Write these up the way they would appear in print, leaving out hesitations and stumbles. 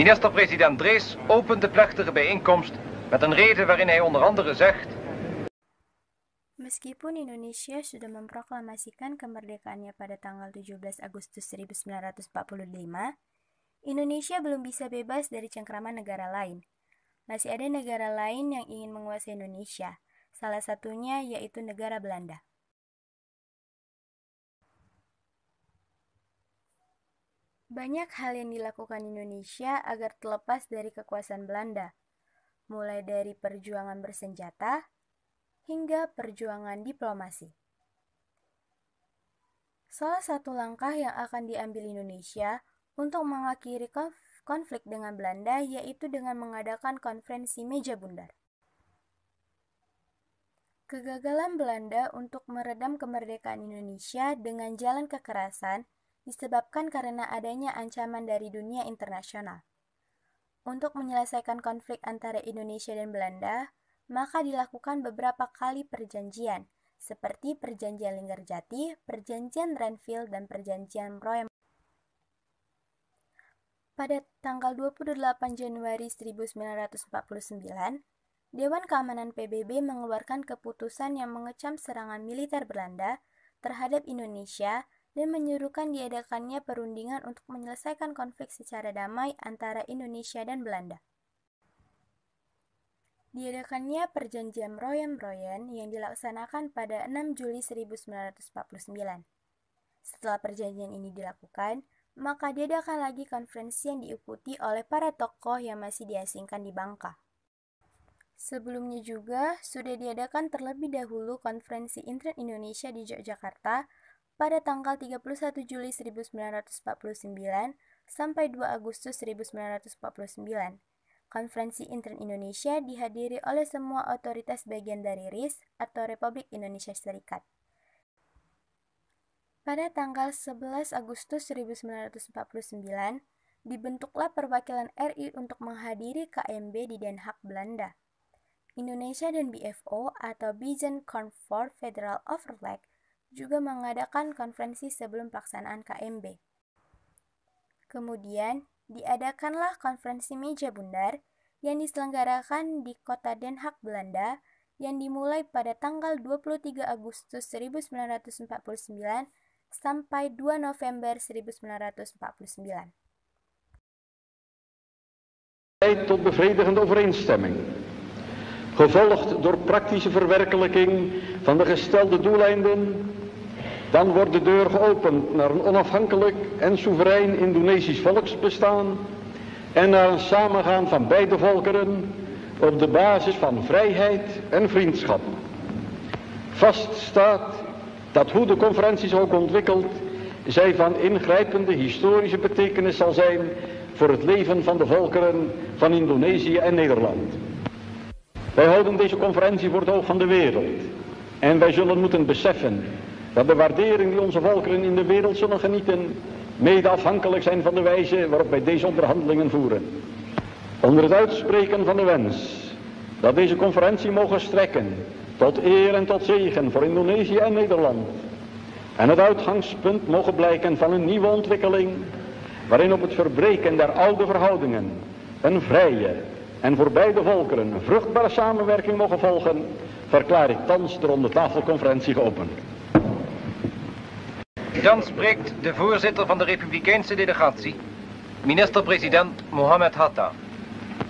Minister-president Drees opent de plechtige bijeenkomst met een rede waarin hij onder andere zegt: Meskipun Indonesia sudah memproklamasikan kemerdekaannya pada tanggal 17 Agustus 1945, Indonesia belum bisa bebas dari cengkraman negara lain. Masih ada negara lain yang ingin menguasai Indonesia, salah satunya yaitu negara Belanda. Banyak hal yang dilakukan Indonesia agar terlepas dari kekuasaan Belanda, mulai dari perjuangan bersenjata hingga perjuangan diplomasi. Salah satu langkah yang akan diambil Indonesia untuk mengakhiri konflik dengan Belanda yaitu dengan mengadakan konferensi meja bundar. Kegagalan Belanda untuk meredam kemerdekaan Indonesia dengan jalan kekerasan disebabkan karena adanya ancaman dari dunia internasional. Untuk menyelesaikan konflik antara Indonesia dan Belanda, maka dilakukan beberapa kali perjanjian, seperti Perjanjian Linggarjati, Perjanjian Renville, dan Perjanjian Royan. Pada tanggal 28 Januari 1949, Dewan Keamanan PBB mengeluarkan keputusan yang mengecam serangan militer Belanda terhadap Indonesia dan menyuruhkan diadakannya perundingan untuk menyelesaikan konflik secara damai antara Indonesia dan Belanda. Diadakannya Perjanjian Royan yang dilaksanakan pada 6 Juli 1949. Setelah perjanjian ini dilakukan, maka diadakan lagi konferensi yang diikuti oleh para tokoh yang masih diasingkan di Bangka. Sebelumnya juga sudah diadakan terlebih dahulu konferensi Inter-Indonesia di Yogyakarta pada tanggal 31 Juli 1949 sampai 2 Agustus 1949. Konferensi Inter-Indonesia dihadiri oleh semua otoritas bagian dari RIS atau Republik Indonesia Serikat. Pada tanggal 11 Agustus 1949, dibentuklah perwakilan RI untuk menghadiri KMB di Den Haag, Belanda. Indonesia dan BFO atau Binnenkomst voor Federal Overleg juga mengadakan konferensi sebelum pelaksanaan KMB. Kemudian, diadakanlah konferensi meja bundar yang diselenggarakan di kota Den Haag, Belanda, yang dimulai pada tanggal 23 Agustus 1949 sampai 2 November 1949. Tot bevredigende overeenstemming, gevolgd door praktische verwerkelijking van de gestelde doeleinden, dan wordt de deur geopend naar een onafhankelijk en soeverein Indonesisch volksbestaan en naar een samengaan van beide volkeren op de basis van vrijheid en vriendschap. Vast staat dat hoe de conferentie zich ook ontwikkelt, zij van ingrijpende historische betekenis zal zijn voor het leven van de volkeren van Indonesië en Nederland. Wij houden deze conferentie voor het oog van de wereld en wij zullen moeten beseffen dat de waardering die onze volkeren in de wereld zullen genieten mede afhankelijk zijn van de wijze waarop wij deze onderhandelingen voeren. Onder het uitspreken van de wens dat deze conferentie mogen strekken tot eer en tot zegen voor Indonesië en Nederland en het uitgangspunt mogen blijken van een nieuwe ontwikkeling waarin op het verbreken der oude verhoudingen een vrije en voor beide volkeren een vruchtbare samenwerking mogen volgen, verklaar ik thans de rondetafelconferentie geopend. Dan spreekt de voorzitter van de Republikeinse delegatie, minister-president Mohammed Hatta.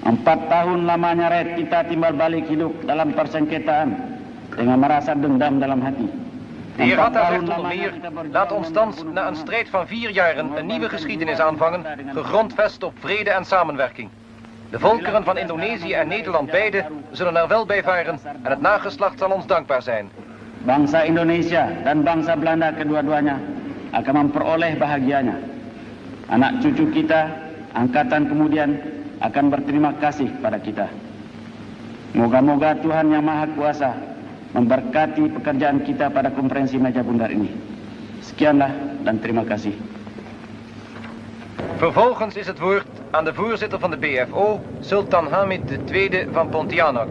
4 tahun lamanya rakyat kita timbal balik hidup dalam persengketaan dengan merasa dendam dalam hati. De heer Hatta zegt onder meer: laat ons thans na een strijd van 4 jaren een nieuwe geschiedenis aanvangen, gegrondvest op vrede en samenwerking. De volkeren van Indonesië en Nederland beide zullen er wel bij varen en het nageslacht zal ons dankbaar zijn. Bangsa Indonesia dan bangsa Belanda kedua-duanya akan memperoleh bahagianya. Anak cucu kita, angkatan kemudian akan berterima kasih pada kita. Moga-moga Tuhan Yang Maha Kuasa memberkati pekerjaan kita pada konferensi meja bundar ini. Sekianlah dan terima kasih. Vervolgens is het woord aan de voorzitter van de BFO, Sultan Hamid II van Pontianak.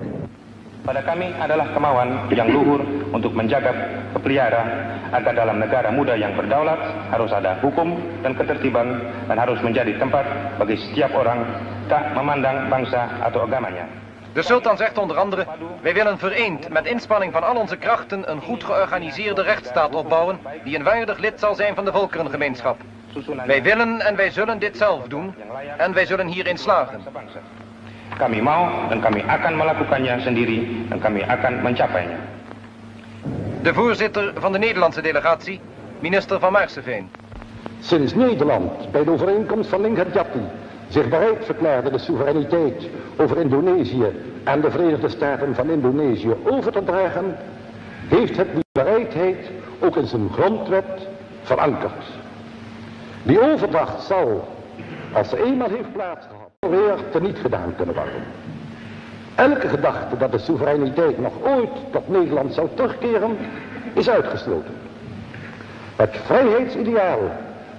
Pada kami adalah kemauan yang luhur untuk menjaga kepelihara agar dalam negara muda yang berdaulat harus ada hukum dan ketertiban dan harus menjadi tempat bagi setiap orang tak memandang bangsa atau agamanya. De sultan zegt onder andere: wij willen vereend met inspanning van al onze krachten een goed georganiseerde rechtsstaat opbouwen die een waardig lid zal zijn van de volkerengemeenschap. Wij willen en wij zullen dit zelf doen en wij zullen hierin slagen. Kami mau dan kami akan melakukannya sendiri dan kami akan mencapainya. De voorzitter van de Nederlandse delegatie, minister van Maarseveen. Sinds Nederland bij de overeenkomst van Linggadjati zich bereid verklaarde de soevereiniteit over Indonesië en de Verenigde Staten van Indonesië over te dragen, heeft het die bereidheid ook in zijn grondwet verankerd. Die overdracht zal, als ze eenmaal heeft plaatsgehad, weer teniet gedaan kunnen worden. Elke gedachte dat de soevereiniteit nog ooit tot Nederland zou terugkeren, is uitgesloten. Het vrijheidsideaal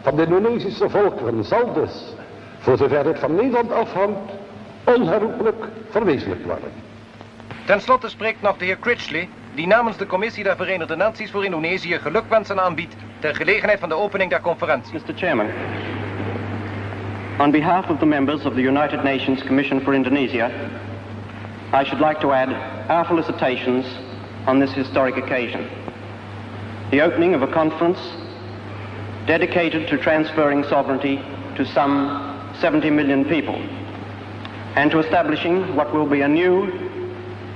van de Indonesische volkeren zal dus, voor zover dit van Nederland afhangt, onherroepelijk verwezenlijkt worden. Ten slotte spreekt nog de heer Critchley, die namens de Commissie der Verenigde Naties voor Indonesië gelukwensen aanbiedt ter gelegenheid van de opening der conferentie. Mr. Chairman, on behalf of the members of the United Nations Commission for Indonesia, I should like to add our felicitations on this historic occasion. The opening of a conference dedicated to transferring sovereignty to some 70 million people and to establishing what will be a new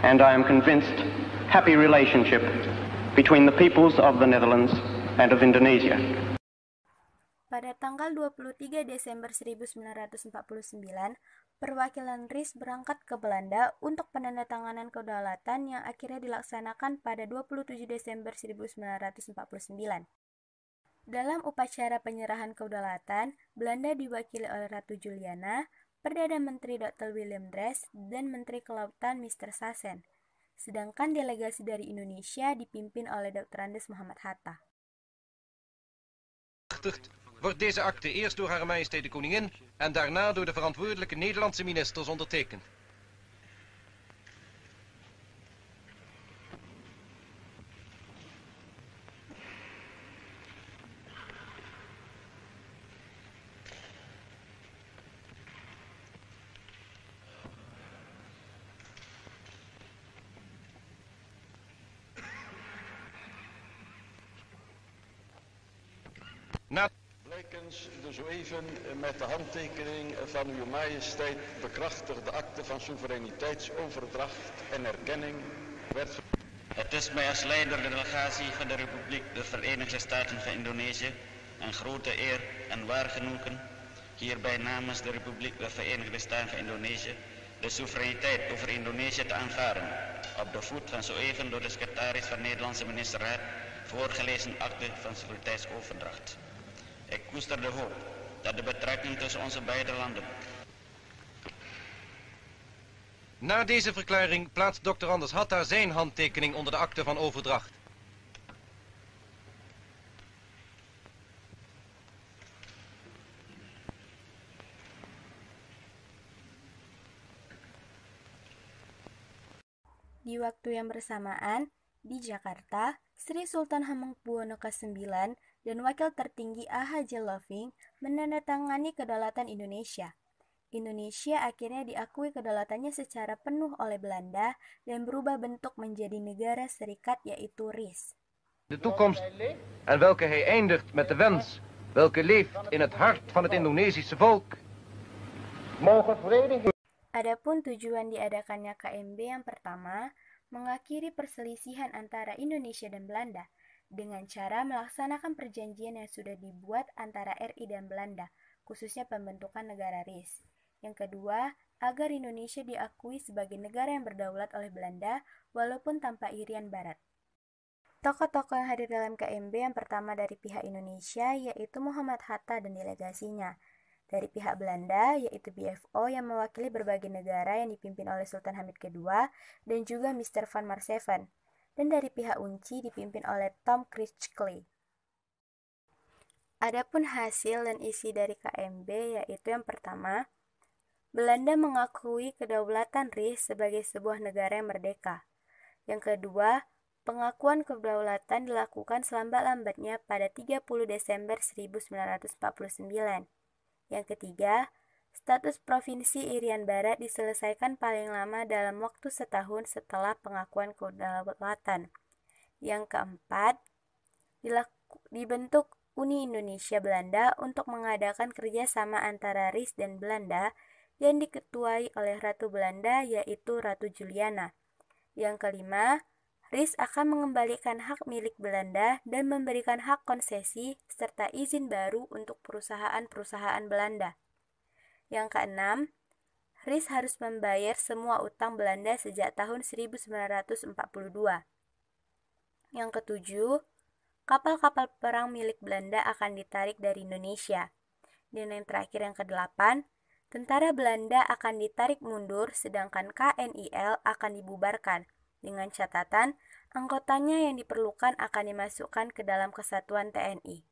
and, I am convinced, happy relationship between the peoples of the Netherlands and of Indonesia. Pada tanggal 23 Desember 1949, perwakilan RIS berangkat ke Belanda untuk penandatanganan kedaulatan yang akhirnya dilaksanakan pada 27 Desember 1949. Dalam upacara penyerahan kedaulatan, Belanda diwakili oleh Ratu Juliana, Perdana Menteri Dr. Willem Drees, dan Menteri Kelautan Mr. Sassen. Sedangkan delegasi dari Indonesia dipimpin oleh Dr. Andes Muhammad Hatta. Wordt deze akte eerst door Hare Majesteit de Koningin en daarna door de verantwoordelijke Nederlandse ministers ondertekend. Blijkens de zo even met de handtekening van uw majesteit bekrachtigde akte van soevereiniteitsoverdracht en erkenning werd... Het is mij als leider der delegatie van de Republiek der Verenigde Staten van Indonesië een grote eer en waar genoegen hierbij namens de Republiek der Verenigde Staten van Indonesië de soevereiniteit over Indonesië te aanvaarden op de voet van zo even door de secretaris van de Nederlandse ministerraad voorgelezen akte van soevereiniteitsoverdracht. Ik koester de hoop dat de betrekking tussen onze beide landen. Na deze verklaring plaatst Dr. Anders Hatta zijn handtekening onder de akte van overdracht. Di waktu yang bersamaan, di Jakarta, Sri Sultan Hamengkubuwono ke-9 dan Wakil Tertinggi A.H.J. Loving menandatangani kedaulatan Indonesia. Indonesia akhirnya diakui kedaulatannya secara penuh oleh Belanda dan berubah bentuk menjadi negara serikat yaitu RIS. De toekomst en welke hij eindigt met de wens welke leeft in het hart van het Indonesische volk. Adapun tujuan diadakannya KMB yang pertama, mengakhiri perselisihan antara Indonesia dan Belanda dengan cara melaksanakan perjanjian yang sudah dibuat antara RI dan Belanda, khususnya pembentukan negara RIS. Yang kedua, agar Indonesia diakui sebagai negara yang berdaulat oleh Belanda walaupun tanpa irian Barat. Tokoh-tokoh yang hadir dalam KMB yang pertama dari pihak Indonesia yaitu Muhammad Hatta dan delegasinya. Dari pihak Belanda yaitu BFO yang mewakili berbagai negara yang dipimpin oleh Sultan Hamid II dan juga Mr. Van Marseveen. Dan dari pihak UNCI dipimpin oleh Tom Critchley. Adapun hasil dan isi dari KMB yaitu yang pertama, Belanda mengakui kedaulatan RIS sebagai sebuah negara yang merdeka. Yang kedua, pengakuan kedaulatan dilakukan selambat-lambatnya pada 30 Desember 1949. Yang ketiga, status Provinsi Irian Barat diselesaikan paling lama dalam waktu setahun setelah pengakuan kedaulatan. Yang keempat, dibentuk Uni Indonesia Belanda untuk mengadakan kerjasama antara RIS dan Belanda yang diketuai oleh Ratu Belanda yaitu Ratu Juliana. Yang kelima, RIS akan mengembalikan hak milik Belanda dan memberikan hak konsesi serta izin baru untuk perusahaan-perusahaan Belanda. Yang keenam, RIS harus membayar semua utang Belanda sejak tahun 1942. Yang ketujuh, kapal-kapal perang milik Belanda akan ditarik dari Indonesia. Dan yang terakhir yang kedelapan, tentara Belanda akan ditarik mundur sedangkan KNIL akan dibubarkan. Dengan catatan, anggotanya yang diperlukan akan dimasukkan ke dalam kesatuan TNI.